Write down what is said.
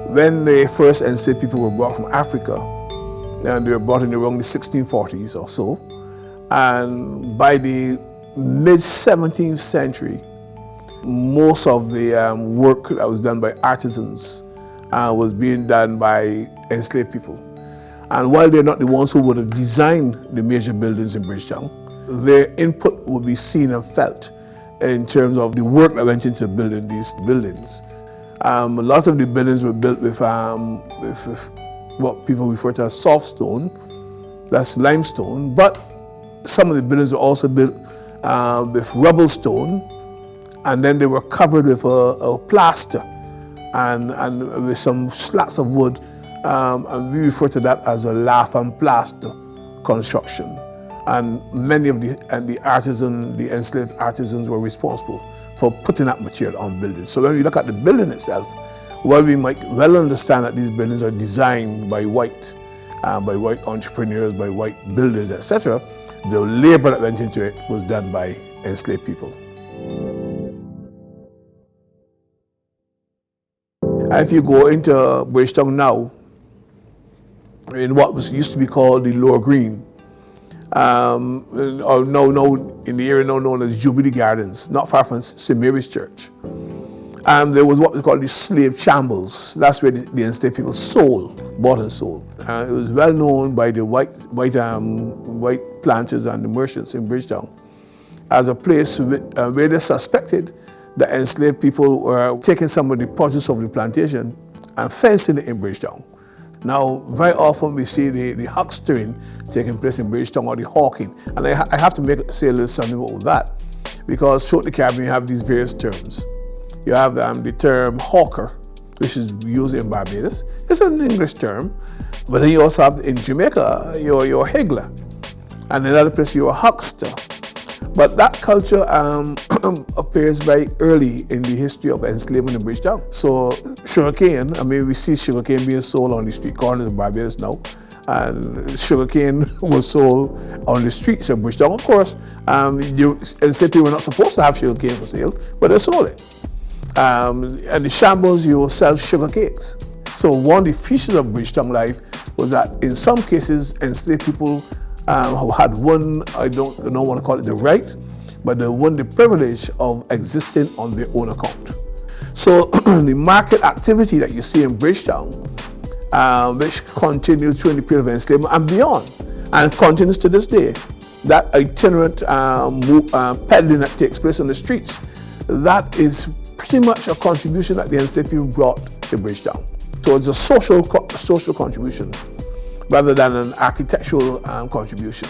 When the first enslaved people were brought from Africa, and they were brought in around the 1640s or so, and by the mid-17th century, most of the work that was done by artisans was being done by enslaved people. And while they're not the ones who would have designed the major buildings in Bridgetown, their input would be seen and felt in terms of the work that went into building these buildings. A lot of the buildings were built with what people refer to as soft stone, that's limestone, but some of the buildings were also built with rubble stone, and then they were covered with a plaster and with some slats of wood, and we refer to that as a lath and plaster construction. And many of the enslaved artisans were responsible for putting that material on buildings. So when we look at the building itself, well, we might well understand that these buildings are designed by white entrepreneurs, by white builders, etc. The labor that went into it was done by enslaved people. If you go into Bridgetown now, in what used to be called the Lower Green, or now in the area now known as Jubilee Gardens, not far from St. Mary's Church. There was what we call the slave shambles. That's where the enslaved people bought and sold. It was well known by the white planters and the merchants in Bridgetown as a place where they suspected that enslaved people were taking some of the produce of the plantation and fencing it in Bridgetown. Now, very often we see the huckstering taking place in Bridgetown, or the hawking. And I have to say a little something about that, because throughout the Caribbean you have these various terms. You have the term hawker, which is used in Barbados. It's an English term, but then you also have in Jamaica, you're a higgler. And in other places you're a huckster. But that culture appears very early in the history of enslavement in Bridgetown. So sugarcane, we see sugarcane being sold on the street corners of Barbados now. And sugarcane was sold on the streets of Bridgetown. Of course, enslaved people were not supposed to have sugarcane for sale, but they sold it. And the shambles, you sell sugar cakes. So one of the features of Bridgetown life was that in some cases, enslaved people who had won, I don't want to call it the right, but they won the privilege of existing on their own account. So the market activity that you see in Bridgetown, which continued during the period of enslavement and beyond, and continues to this day, that itinerant peddling that takes place on the streets, that is pretty much a contribution that the enslaved people brought to Bridgetown. So it's a social contribution rather than an architectural contribution.